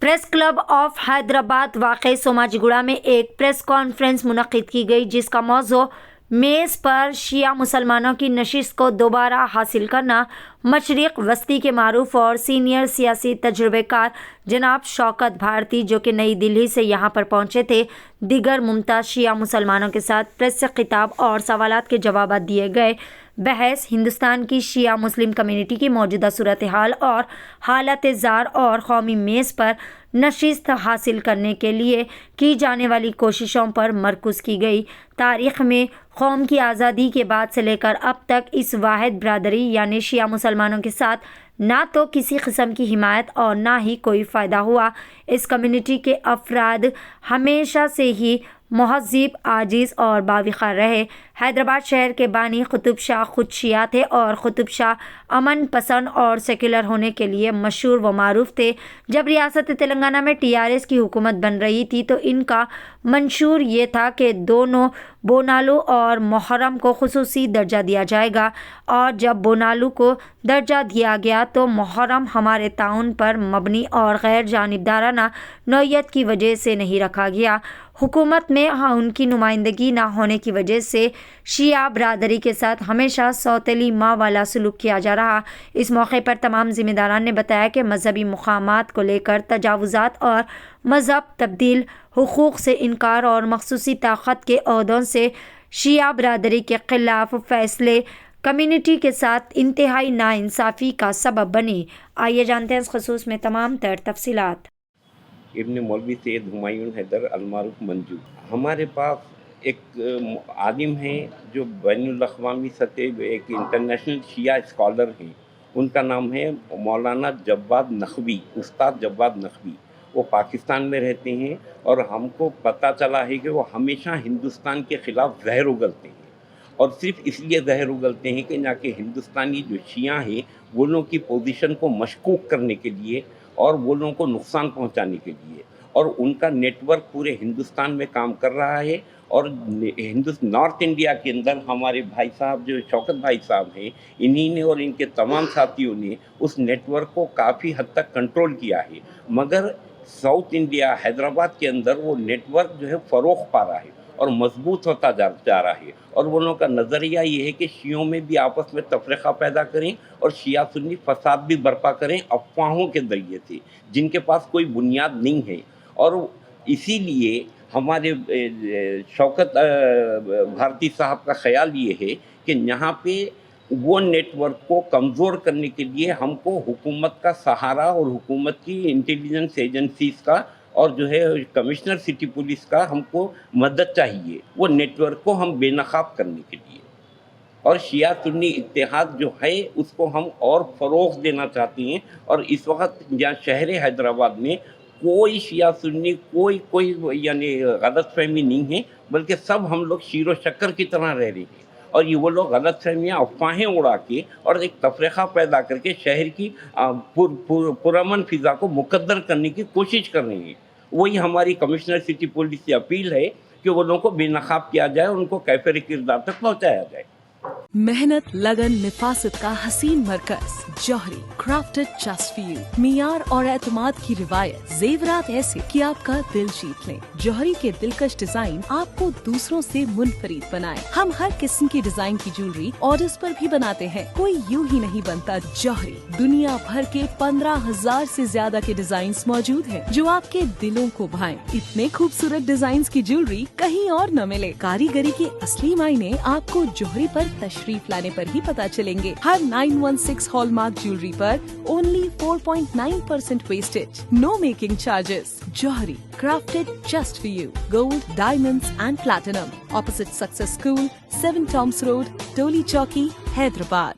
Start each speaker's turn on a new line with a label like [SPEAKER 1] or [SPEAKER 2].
[SPEAKER 1] Press club of Hyderabad वाक़ई सोमाजीगुड़ा में एक प्रेस कॉन्फ्रेंस मुनक़िद की गई, जिसका मौज़ू मेज़ पर शिया मुसलमानों की नशिस्त को दोबारा हासिल करना। मशरिक़ वस्ती के मारूफ और सीनियर सियासी तजुर्बेकार जनाब शौकत भारती, जो कि नई दिल्ली से यहाँ पर पहुँचे थे, दिगर मुमताज़ शिया मुसलमानों के साथ प्रेस से खिताब और सवालात के जवाब दिए गए। बहस हिंदुस्तान की शिया मुस्लिम कम्युनिटी की मौजूदा सूरत हाल और हालत ज़ार और कौमी मेज़ पर नशिस्त हासिल करने के लिए की जाने वाली कोशिशों पर मरकुज़ की गई। तारीख़ में कौम की आज़ादी के बाद से लेकर अब तक इस वाहिद बरादरी यानी शिया मुसलमानों के साथ ना तो किसी किस्म की हिमायत और ना ही कोई फ़ायदा हुआ। इस कम्युनिटी के अफराद हमेशा से ही महज़्ज़ब, आजिज़ और बावक़ार रहे। हैदराबाद शहर के बानी कुतुब शाह खुद शिया थे और कुतुब शाह अमन पसंद और सेकुलर होने के लिए मशहूर व मारूफ थे। जब रियासत तेलंगाना में TRS की हुकूमत बन रही थी तो इनका मंशूर ये था कि दोनों बोनालू और मुहर्रम को खुसूसी दर्जा दिया जाएगा, और जब बोनालू को दर्जा दिया गया तो मुहर्रम हमारे ताउन पर मबनी और गैर जानिबदाराना नौयत की वजह से नहीं रखा गया। हुकूमत में उनकी नुमाइंदगी ना होने की वजह से शिया बरादरी के साथ हमेशा सौतेली माँ वाला सलूक किया जा रहा। इस मौके पर तमाम ज़िम्मेदारान ने बताया कि मजहबी मुकामात को लेकर तजावुज़ात और मज़हब तब्दील, हुकूक़ से इनकार और मखसूसी ताकत के ओहदों से शिया बरादरी के ख़िलाफ़ फ़ैसले कम्युनिटी के साथ इंतहाई नाइंसाफ़ी का सबब बने। आइए जानते हैं इस ख़ुसूस में तमाम तर तफसीलात।
[SPEAKER 2] इब्न मौलवी सैयद हुमायूं हैदर अलमारूफ मंजू, हमारे पास एक आलिम हैं जो बैनुल अक़वामी सतह एक इंटरनेशनल शिया स्कॉलर हैं। उनका नाम है मौलाना जव्वाद नक़वी, उस्ताद जव्वाद नक़वी। वो पाकिस्तान में रहते हैं और हमको पता चला है कि वो हमेशा हिंदुस्तान के ख़िलाफ़ ज़हर उगलते हैं, और सिर्फ इसलिए ज़हर उगलते हैं कि जाके हिंदुस्तानी जो शिया हैं वो लोगों की पोजीशन को मशकूक करने के लिए और वो लोगों को नुकसान पहुंचाने के लिए, और उनका नेटवर्क पूरे हिंदुस्तान में काम कर रहा है। और नॉर्थ इंडिया के अंदर हमारे भाई साहब जो शौकत भाई साहब हैं, इन्हीं ने और इनके तमाम साथियों ने उस नेटवर्क को काफ़ी हद तक कंट्रोल किया है, मगर साउथ इंडिया हैदराबाद के अंदर वो नेटवर्क जो है फ़रोग़ पा रहा है और मजबूत होता जा रहा है। और वो लोगों का नज़रिया ये है कि शियों में भी आपस में तफरीक़ा पैदा करें और शिया सुन्नी फसाद भी बर्पा करें अफवाहों के ज़रिए से, जिनके पास कोई बुनियाद नहीं है। और इसीलिए हमारे शौकत भारती साहब का ख़याल ये है कि यहाँ पे वो नेटवर्क को कमज़ोर करने के लिए हमको हुकूमत का सहारा और हुकूमत की इंटेलिजेंस एजेंसीज़ का और जो है कमिश्नर सिटी पुलिस का हमको मदद चाहिए, वो नेटवर्क को हम बेनकाब करने के लिए। और शिया सुन्नी इत्तेहाद जो है उसको हम और फ़रोग़ देना चाहते हैं। और इस वक्त जहाँ शहर हैदराबाद में कोई शिया सुन्नी कोई यानी गलत फहमी नहीं है, बल्कि सब हम लोग शीरो शक्कर की तरह रह रहे हैं। और ये वो लोग गलत फहमियाँ अफवाहें उड़ा के और एक तफरीक़ा पैदा करके शहर की पुरअमन फ़िज़ा को मुकद्दर करने की कोशिश कर रहे हैं। वही हमारी कमिश्नर सिटी पुलिस से अपील है कि वो लोगों को बेनकाब किया जाए, उनको कैफ़े किरदार तक पहुँचाया जाए।
[SPEAKER 3] मेहनत, लगन, निफासत का हसीन मरकज जौहरी, क्राफ्टेड जस्ट फॉर यू। मियार और एतमाद की रिवायत, जेवरात ऐसे कि आपका दिल जीत लें। जौहरी के दिलकश डिजाइन आपको दूसरों से मुनफरिद बनाए। हम हर किस्म की डिजाइन की ज्वेलरी ऑर्डर्स पर भी बनाते हैं, कोई यूं ही नहीं बनता। जौहरी दुनिया भर के 15,000 से ज्यादा के डिजाइन मौजूद हैं जो आपके दिलों को भाएं। इतने खूबसूरत डिजाइन की ज्वेलरी कहीं और न मिले। कारीगरी के असली मायने आपको जौहरी पर तशरीफ लाने पर ही पता चलेंगे। हर 916 हॉलमार्क ज्वेलरी पर only 4.9% wastage, no making charges. जौहरी, crafted just for you. Gold, diamonds and platinum. Opposite Success School, 7 Toms Road, Doli Chowki, Hyderabad.